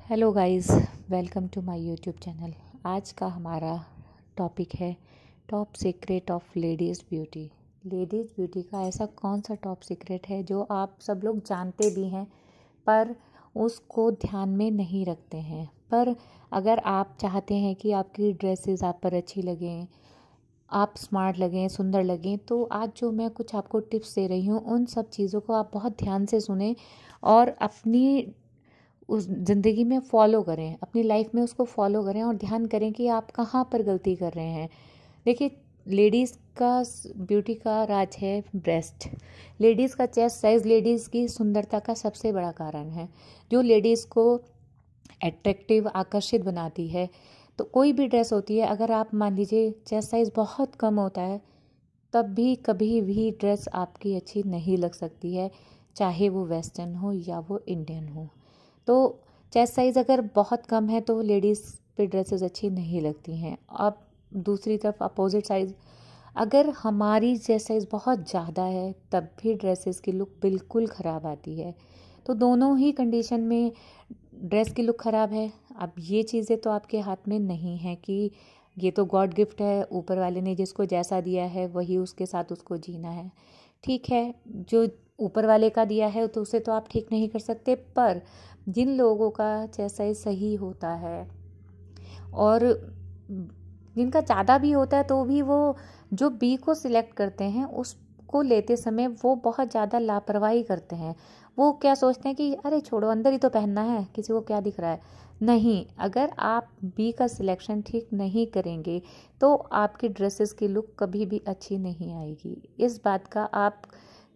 Hello guys, welcome to my YouTube channel. आज का हमारा टॉपिक है top secret of ladies beauty. Ladies beauty का ऐसा कौन सा टॉप सीक्रेट है जो आप सब लोग जानते भी हैं पर उसको ध्यान में नहीं रखते हैं। पर अगर आप चाहते हैं कि आपकी ड्रेसेस आप पर अच्छी लगें, आप स्मार्ट लगें, सुंदर लगें, तो आज जो मैं कुछ आपको टिप्स दे रही हूँ उन सब चीज़ों को आप बहुत ध्यान से सुनें और अपनी उस ज़िंदगी में फॉलो करें, अपनी लाइफ में उसको फॉलो करें और ध्यान करें कि आप कहाँ पर गलती कर रहे हैं। देखिए, लेडीज़ का ब्यूटी का राज है ब्रेस्ट। लेडीज़ का चेस्ट साइज़ लेडीज़ की सुंदरता का सबसे बड़ा कारण है, जो लेडीज़ को एट्रैक्टिव, आकर्षित बनाती है। तो कोई भी ड्रेस होती है, अगर आप मान लीजिए चेस्ट साइज़ बहुत कम होता है, तब भी कभी भी ड्रेस आपकी अच्छी नहीं लग सकती है, चाहे वो वेस्टर्न हो या वो इंडियन हो। तो चेस्ट साइज़ अगर बहुत कम है तो लेडीज़ पे ड्रेसेस अच्छी नहीं लगती हैं। अब दूसरी तरफ अपोजिट साइज़, अगर हमारी चेस्ट साइज़ बहुत ज़्यादा है तब भी ड्रेसेस की लुक बिल्कुल ख़राब आती है। तो दोनों ही कंडीशन में ड्रेस की लुक ख़राब है। अब ये चीज़ें तो आपके हाथ में नहीं है कि ये तो गॉड गिफ्ट है, ऊपर वाले ने जिसको जैसा दिया है वही उसके साथ उसको जीना है। ठीक है, जो ऊपर वाले का दिया है तो उसे तो आप ठीक नहीं कर सकते, पर जिन लोगों का चेस्ट साइज सही होता है और जिनका ज़्यादा भी होता है तो भी वो जो बी को सिलेक्ट करते हैं उसको लेते समय वो बहुत ज़्यादा लापरवाही करते हैं। वो क्या सोचते हैं कि अरे छोड़ो, अंदर ही तो पहनना है, किसी को क्या दिख रहा है। नहीं, अगर आप बी का सिलेक्शन ठीक नहीं करेंगे तो आपकी ड्रेसेस की लुक कभी भी अच्छी नहीं आएगी। इस बात का आप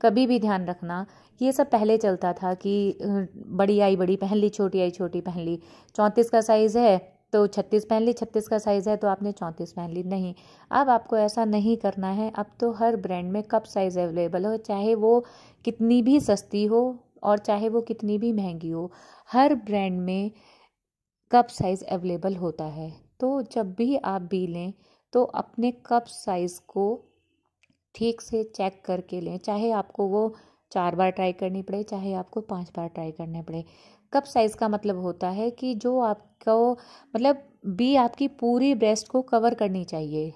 कभी भी ध्यान रखना। ये सब पहले चलता था कि बड़ी आई बड़ी पहन ली, छोटी आई छोटी पहन ली। 34 का साइज़ है तो 36 पहन ली, 36 का साइज़ है तो आपने 34 पहन ली। नहीं, अब आपको ऐसा नहीं करना है। अब तो हर ब्रांड में कप साइज़ अवेलेबल हो, चाहे वो कितनी भी सस्ती हो और चाहे वो कितनी भी महंगी हो, हर ब्रांड में कप साइज़ अवेलेबल होता है। तो जब भी आप बी लें तो अपने कप साइज़ को ठीक से चेक करके लें, चाहे आपको वो 4 बार ट्राई करनी पड़े, चाहे आपको 5 बार ट्राई करने पड़े। कप साइज़ का मतलब होता है कि जो आपको मतलब बी आपकी पूरी ब्रेस्ट को कवर करनी चाहिए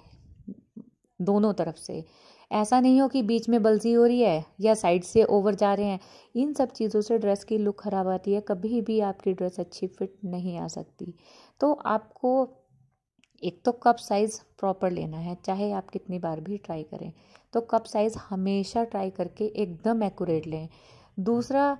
दोनों तरफ से। ऐसा नहीं हो कि बीच में बल्जी हो रही है या साइड से ओवर जा रहे हैं। इन सब चीज़ों से ड्रेस की लुक ख़राब आती है, कभी भी आपकी ड्रेस अच्छी फिट नहीं आ सकती। तो आपको एक तो कप साइज़ प्रॉपर लेना है, चाहे आप कितनी बार भी ट्राई करें। तो कप साइज़ हमेशा ट्राई करके एकदम एक्यूरेट लें। दूसरा,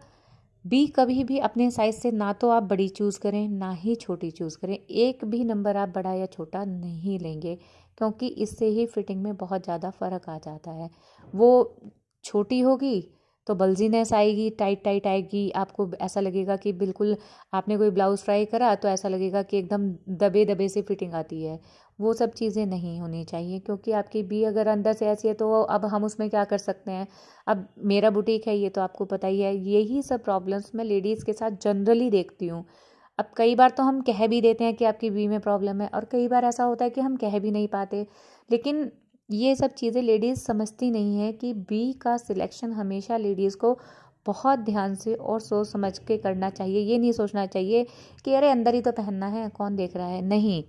बी कभी भी अपने साइज़ से ना तो आप बड़ी चूज़ करें ना ही छोटी चूज़ करें। एक भी नंबर आप बड़ा या छोटा नहीं लेंगे, क्योंकि इससे ही फिटिंग में बहुत ज़्यादा फ़र्क आ जाता है। वो छोटी होगी तो बल्जीनेस आएगी, टाइट टाइट आएगी, आपको ऐसा लगेगा कि बिल्कुल आपने कोई ब्लाउज़ ट्राई करा तो ऐसा लगेगा कि एकदम दबे दबे से फिटिंग आती है। वो सब चीज़ें नहीं होनी चाहिए, क्योंकि आपकी बी अगर अंदर से ऐसी है तो अब हम उसमें क्या कर सकते हैं। अब मेरा बुटीक है, ये तो आपको पता ही है। यही सब प्रॉब्लम्स मैं लेडीज़ के साथ जनरली देखती हूँ। अब कई बार तो हम कह भी देते हैं कि आपकी बी में प्रॉब्लम है, और कई बार ऐसा होता है कि हम कह भी नहीं पाते। लेकिन ये सब चीज़ें लेडीज़ समझती नहीं है कि बी का सिलेक्शन हमेशा लेडीज़ को बहुत ध्यान से और सोच समझ के करना चाहिए। ये नहीं सोचना चाहिए कि अरे अंदर ही तो पहनना है, कौन देख रहा है। नहीं,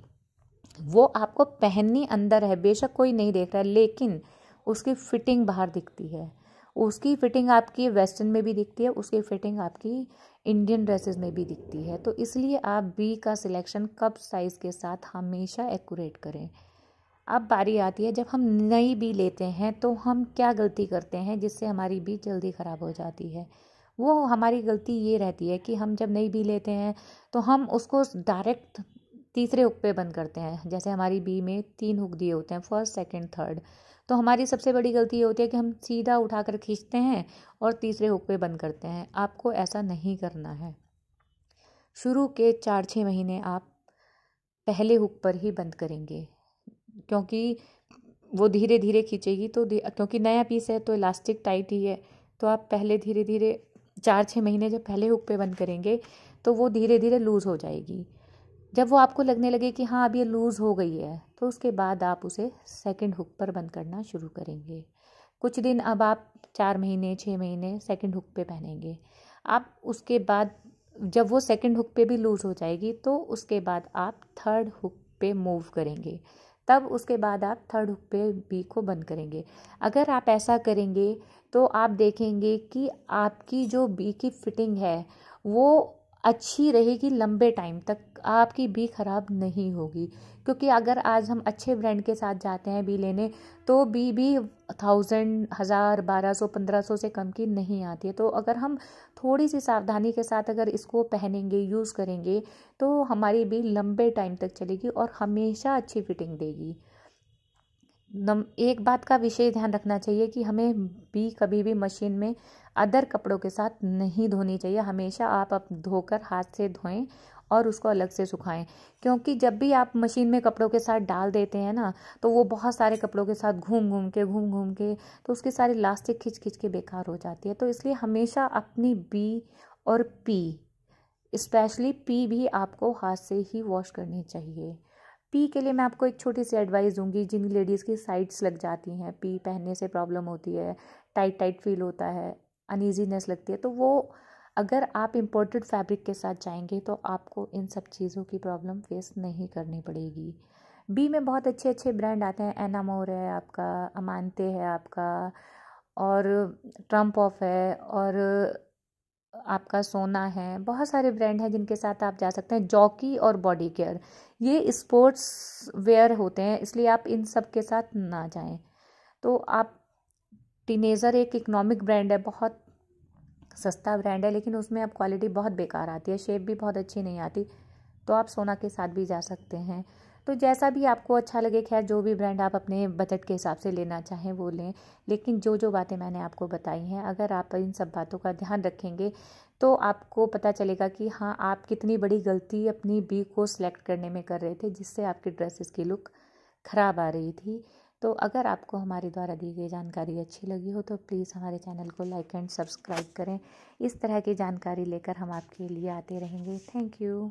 वो आपको पहननी अंदर है, बेशक कोई नहीं देख रहा है, लेकिन उसकी फिटिंग बाहर दिखती है। उसकी फिटिंग आपकी वेस्टर्न में भी दिखती है, उसकी फिटिंग आपकी इंडियन ड्रेसेस में भी दिखती है। तो इसलिए आप बी का सिलेक्शन कप साइज़ के साथ हमेशा एक्यूरेट करें। अब बारी आती है, जब हम नई बी लेते हैं तो हम क्या गलती करते हैं जिससे हमारी बी जल्दी ख़राब हो जाती है। वो हमारी गलती ये रहती है कि हम जब नई बी लेते हैं तो हम उसको डायरेक्ट तीसरे हुक पे बंद करते हैं। जैसे हमारी बी में 3 हुक दिए होते हैं, फर्स्ट, सेकंड, थर्ड। तो हमारी सबसे बड़ी गलती ये होती है कि हम सीधा उठाकर खींचते हैं और तीसरे हुक पे बंद करते हैं। आपको ऐसा नहीं करना है। शुरू के 4-6 महीने आप पहले हुक पर ही बंद करेंगे, क्योंकि वो धीरे धीरे खींचेगी। तो क्योंकि नया पीस है तो इलास्टिक टाइट ही है, तो आप पहले धीरे धीरे 4-6 महीने जब पहले हुक पे बंद करेंगे तो वो धीरे धीरे लूज़ हो जाएगी। जब वो आपको लगने लगे कि हाँ अब ये लूज़ हो गई है, तो उसके बाद आप उसे सेकंड हुक पर बंद करना शुरू करेंगे। कुछ दिन अब आप 4 महीने 6 महीने सेकंड हुक पे पहनेंगे। आप उसके बाद जब वो सेकंड हुक पे भी लूज़ हो जाएगी तो उसके बाद आप थर्ड हुक पे मूव करेंगे, तब उसके बाद आप थर्ड हुक पे बी को बंद करेंगे। अगर आप ऐसा करेंगे तो आप देखेंगे कि आपकी जो बी की फिटिंग है वो अच्छी रहेगी, लंबे टाइम तक आपकी बी ख़राब नहीं होगी। क्योंकि अगर आज हम अच्छे ब्रांड के साथ जाते हैं बी लेने तो बी भी 1000, 1000, 1200, 1500 से कम की नहीं आती है। तो अगर हम थोड़ी सी सावधानी के साथ अगर इसको पहनेंगे, यूज़ करेंगे तो हमारी बी लंबे टाइम तक चलेगी और हमेशा अच्छी फिटिंग देगी। एक बात का विशेष ध्यान रखना चाहिए कि हमें बी कभी भी मशीन में अदर कपड़ों के साथ नहीं धोनी चाहिए। हमेशा आप धोकर हाथ से धोएं और उसको अलग से सुखाएं, क्योंकि जब भी आप मशीन में कपड़ों के साथ डाल देते हैं ना तो वो बहुत सारे कपड़ों के साथ घूम घूम के तो उसकी सारी इलास्टिक खिंच खिंच के बेकार हो जाती है। तो इसलिए हमेशा अपनी बी और पी, स्पेशली पी भी आपको हाथ से ही वॉश करनी चाहिए। पी के लिए मैं आपको एक छोटी सी एडवाइस दूंगी। जिन लेडीज़ की साइड्स लग जाती हैं, पी पहनने से प्रॉब्लम होती है, टाइट टाइट फील होता है, अनईजीनेस लगती है, तो वो अगर आप इम्पोर्टेड फैब्रिक के साथ जाएंगे तो आपको इन सब चीज़ों की प्रॉब्लम फेस नहीं करनी पड़ेगी। बी में बहुत अच्छे अच्छे ब्रांड आते हैं, एनामोर है आपका, अमांते है आपका, और ट्रम्प ऑफ है, और आपका सोना है। बहुत सारे ब्रांड हैं जिनके साथ आप जा सकते हैं। जॉकी और बॉडी केयर, ये स्पोर्ट्स वेयर होते हैं, इसलिए आप इन सब के साथ ना जाएं। तो आप टीनेजर एक इकोनॉमिक ब्रांड है, बहुत सस्ता ब्रांड है, लेकिन उसमें अब क्वालिटी बहुत बेकार आती है, शेप भी बहुत अच्छी नहीं आती। तो आप सोना के साथ भी जा सकते हैं। तो जैसा भी आपको अच्छा लगे, खैर जो भी ब्रांड आप अपने बजट के हिसाब से लेना चाहें वो लें। लेकिन जो जो बातें मैंने आपको बताई हैं, अगर आप इन सब बातों का ध्यान रखेंगे तो आपको पता चलेगा कि हाँ, आप कितनी बड़ी गलती अपनी बी को सिलेक्ट करने में कर रहे थे, जिससे आपकी ड्रेसेस की लुक ख़राब आ रही थी। तो अगर आपको हमारे द्वारा दी गई जानकारी अच्छी लगी हो तो प्लीज़ हमारे चैनल को लाइक एंड सब्सक्राइब करें। इस तरह की जानकारी लेकर हम आपके लिए आते रहेंगे। Thank you.